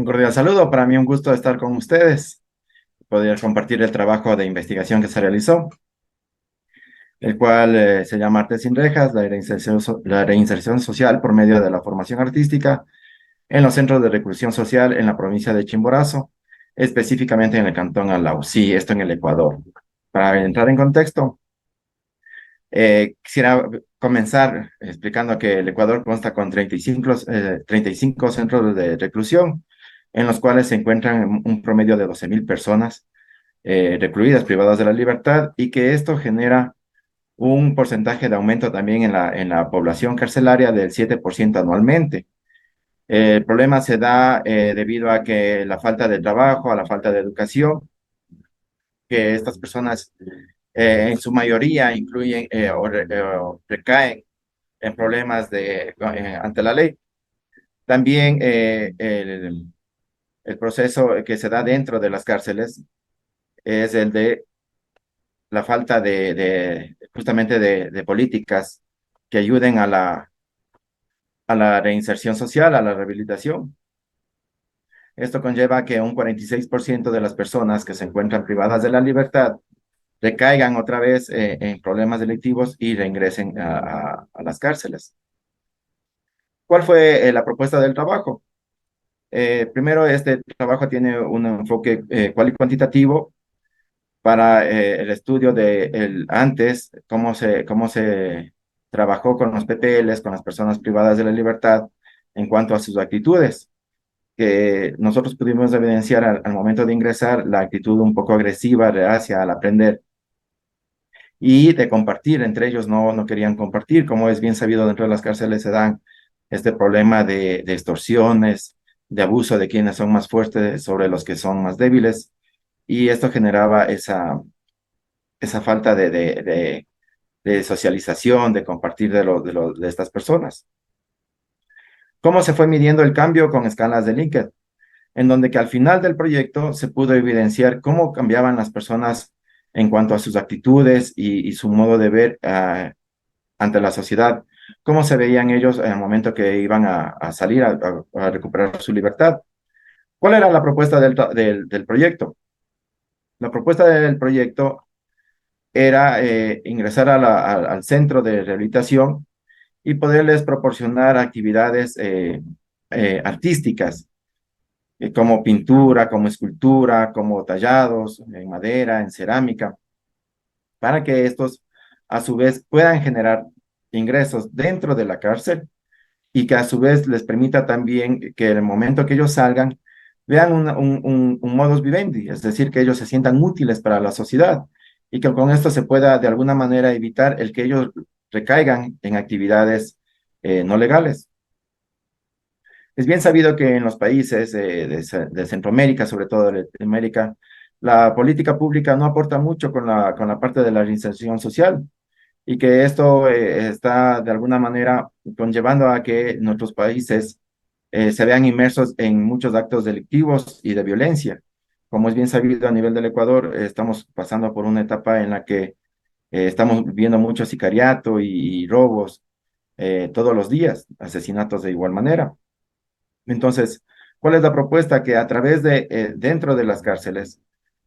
Un cordial saludo. Para mí un gusto estar con ustedes, poder compartir el trabajo de investigación que se realizó, el cual se llama Arte sin Rejas, la reinserción social por medio de la formación artística en los centros de reclusión social en la provincia de Chimborazo, específicamente en el cantón Alausí, esto en el Ecuador. Para entrar en contexto, quisiera comenzar explicando que el Ecuador consta con 35 centros de reclusión, en los cuales se encuentran un promedio de 12.000 personas recluidas, privadas de la libertad, y que esto genera un porcentaje de aumento también en la población carcelaria del 7% anualmente. El problema se da debido a que la falta de trabajo, a la falta de educación, que estas personas en su mayoría incluyen o recaen en problemas ante la ley. También el proceso que se da dentro de las cárceles es el de la falta justamente de políticas que ayuden a la reinserción social, a la rehabilitación. Esto conlleva que un 46% de las personas que se encuentran privadas de la libertad recaigan otra vez en problemas delictivos y reingresen a las cárceles. ¿Cuál fue la propuesta del trabajo? Primero, este trabajo tiene un enfoque cual y cuantitativo para el estudio de antes, cómo se trabajó con los PPLs, con las personas privadas de la libertad, en cuanto a sus actitudes, que nosotros pudimos evidenciar al momento de ingresar la actitud un poco agresiva, reacia al aprender y de compartir. Entre ellos no querían compartir. Como es bien sabido, dentro de las cárceles se dan este problema de extorsiones, de abuso de quienes son más fuertes sobre los que son más débiles, y esto generaba esa falta de socialización, de compartir de estas personas. ¿Cómo se fue midiendo el cambio? Con escalas de Likert, en donde que al final del proyecto se pudo evidenciar cómo cambiaban las personas en cuanto a sus actitudes y su modo de ver ante la sociedad, cómo se veían ellos en el momento que iban a salir a recuperar su libertad. ¿Cuál era la propuesta del proyecto? La propuesta del proyecto era ingresar al centro de rehabilitación y poderles proporcionar actividades artísticas, como pintura, como escultura, como tallados en madera, en cerámica, para que estos a su vez puedan generar ingresos dentro de la cárcel y que a su vez les permita también que en el momento que ellos salgan vean un modus vivendi, es decir, que ellos se sientan útiles para la sociedad y que con esto se pueda de alguna manera evitar el que ellos recaigan en actividades no legales. Es bien sabido que en los países de Centroamérica, sobre todo de Latinoamérica, la política pública no aporta mucho con la parte de la reinserción social, y que esto está de alguna manera conllevando a que nuestros países se vean inmersos en muchos actos delictivos y de violencia. Como es bien sabido, a nivel del Ecuador, estamos pasando por una etapa en la que estamos viendo mucho sicariato y robos todos los días, asesinatos de igual manera. Entonces, ¿cuál es la propuesta? Que a través dentro de las cárceles,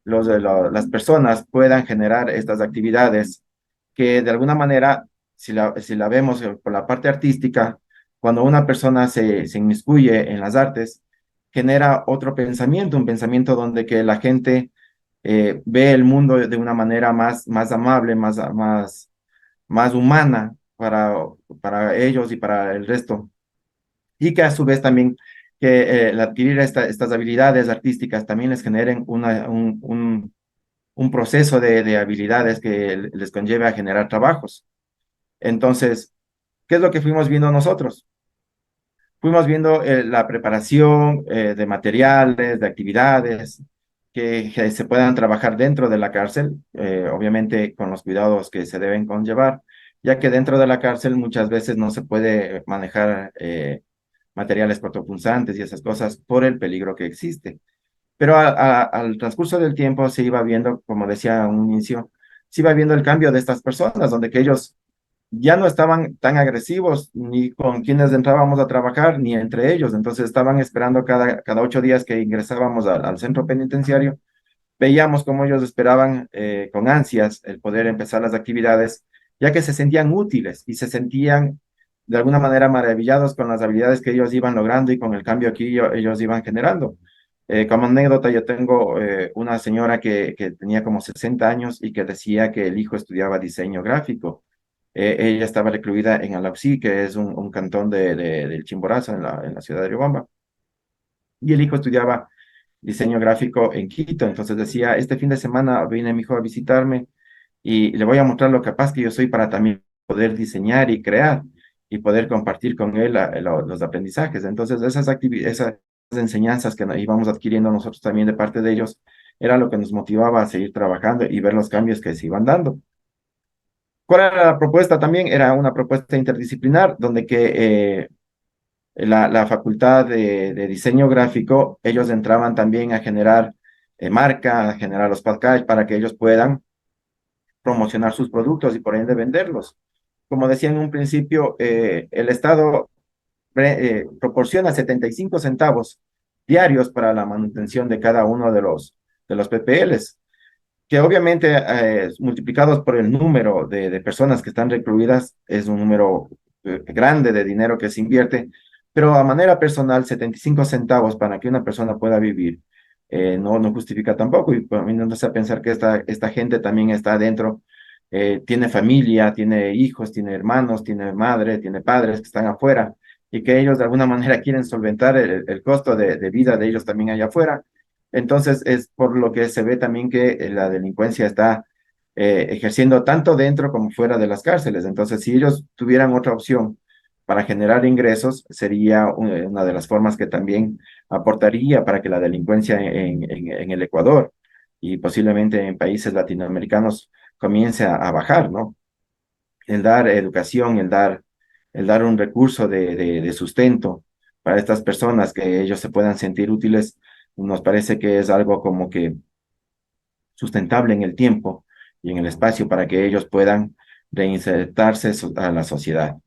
las personas puedan generar estas actividades que de alguna manera, si la vemos por la parte artística, cuando una persona se inmiscuye en las artes, genera otro pensamiento, un pensamiento donde que la gente ve el mundo de una manera más amable, más humana para ellos y para el resto, y que a su vez también que el adquirir estas habilidades artísticas también les generen un proceso de habilidades que les conlleve a generar trabajos. Entonces, ¿qué es lo que fuimos viendo nosotros? Fuimos viendo la preparación de materiales, de actividades que se puedan trabajar dentro de la cárcel, obviamente con los cuidados que se deben conllevar, ya que dentro de la cárcel muchas veces no se puede manejar materiales cortopunzantes y esas cosas por el peligro que existe. Pero al transcurso del tiempo se iba viendo, como decía a un inicio, se iba viendo el cambio de estas personas, donde que ellos ya no estaban tan agresivos ni con quienes entrábamos a trabajar, ni entre ellos. Entonces estaban esperando cada 8 días que ingresábamos al centro penitenciario. Veíamos cómo ellos esperaban con ansias el poder empezar las actividades, ya que se sentían útiles y se sentían de alguna manera maravillados con las habilidades que ellos iban logrando y con el cambio que ellos iban generando. Como anécdota, yo tengo una señora que tenía como 60 años y que decía que el hijo estudiaba diseño gráfico. Ella estaba recluida en Alausí, que es un cantón del Chimborazo en la ciudad de Riobamba, y el hijo estudiaba diseño gráfico en Quito. Entonces decía, este fin de semana viene mi hijo a visitarme y le voy a mostrar lo capaz que yo soy para también poder diseñar y crear y poder compartir con él los aprendizajes. Entonces esas enseñanzas que íbamos adquiriendo nosotros también de parte de ellos era lo que nos motivaba a seguir trabajando y ver los cambios que se iban dando. ¿Cuál era la propuesta también? Era una propuesta interdisciplinar donde la facultad de diseño gráfico, ellos entraban también a generar marca, a generar los podcasts para que ellos puedan promocionar sus productos y por ende venderlos. Como decía en un principio, el Estado proporciona 75 centavos diarios para la manutención de cada uno de los PPLs, que obviamente multiplicados por el número de personas que están recluidas es un número grande de dinero que se invierte, pero a manera personal 75 centavos para que una persona pueda vivir no justifica tampoco, y por mí no a pensar que esta gente también está adentro, tiene familia, tiene hijos, tiene hermanos, tiene madre, tiene padres que están afuera y que ellos de alguna manera quieren solventar el costo de vida de ellos también allá afuera. Entonces, es por lo que se ve también que la delincuencia está ejerciendo tanto dentro como fuera de las cárceles. Entonces, si ellos tuvieran otra opción para generar ingresos, sería una de las formas que también aportaría para que la delincuencia en el Ecuador y posiblemente en países latinoamericanos comience a bajar, ¿no? El dar educación, el dar un recurso de sustento para estas personas, que ellos se puedan sentir útiles, nos parece que es algo como que sustentable en el tiempo y en el espacio para que ellos puedan reinsertarse a la sociedad.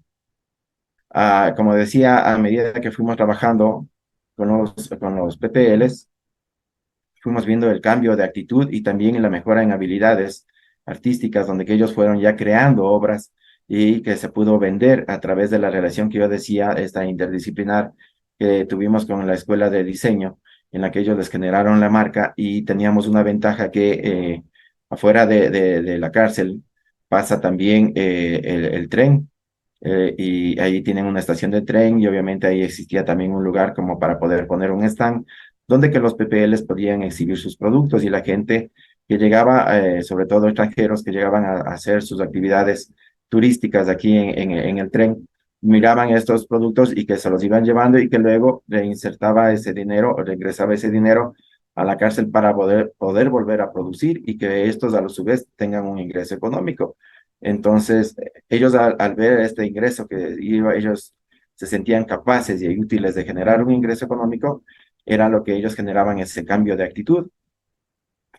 Como decía, a medida que fuimos trabajando con los PPLs, fuimos viendo el cambio de actitud y también la mejora en habilidades artísticas, donde que ellos fueron ya creando obras y que se pudo vender a través de la relación que yo decía, esta interdisciplinar que tuvimos con la escuela de diseño, en la que ellos les generaron la marca y teníamos una ventaja que afuera de la cárcel pasa también el tren. Y ahí tienen una estación de tren y obviamente ahí existía también un lugar como para poder poner un stand donde que los PPLs podían exhibir sus productos y la gente que llegaba, sobre todo extranjeros que llegaban a hacer sus actividades turísticas aquí en el tren, miraban estos productos y que se los iban llevando y que luego reinsertaba ese dinero o regresaba ese dinero a la cárcel para poder volver a producir y que estos a su vez tengan un ingreso económico. Entonces, ellos al ver este ingreso que ellos se sentían capaces y útiles de generar un ingreso económico, era lo que ellos generaban ese cambio de actitud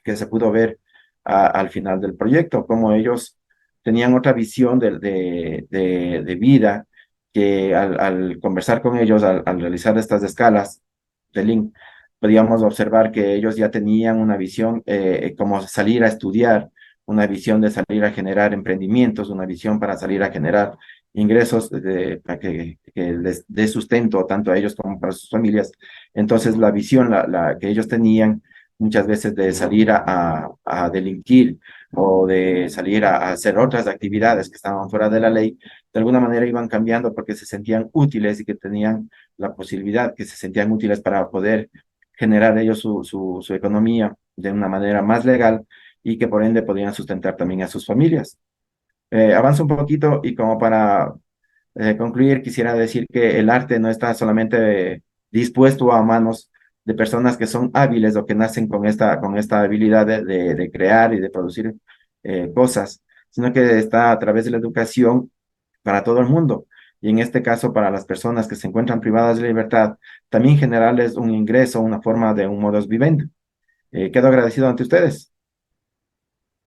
que se pudo ver al final del proyecto, como ellos tenían otra visión de vida que al conversar con ellos, al realizar estas escalas de Link, podíamos observar que ellos ya tenían una visión como salir a estudiar, una visión de salir a generar emprendimientos, una visión para salir a generar ingresos para que les dé sustento tanto a ellos como para sus familias. Entonces, la visión la que ellos tenían muchas veces de salir a delinquir o de salir a hacer otras actividades que estaban fuera de la ley, de alguna manera iban cambiando porque se sentían útiles y que tenían la posibilidad, que se sentían útiles para poder generar ellos su economía de una manera más legal y que por ende podían sustentar también a sus familias. Avanzo un poquito y como para concluir, quisiera decir que el arte no está solamente dispuesto a manos de personas que son hábiles o que nacen con esta habilidad de crear y de producir cosas, sino que está a través de la educación para todo el mundo. Y en este caso, para las personas que se encuentran privadas de libertad, también generarles un ingreso, una forma de un modus vivendi. Quedo agradecido ante ustedes.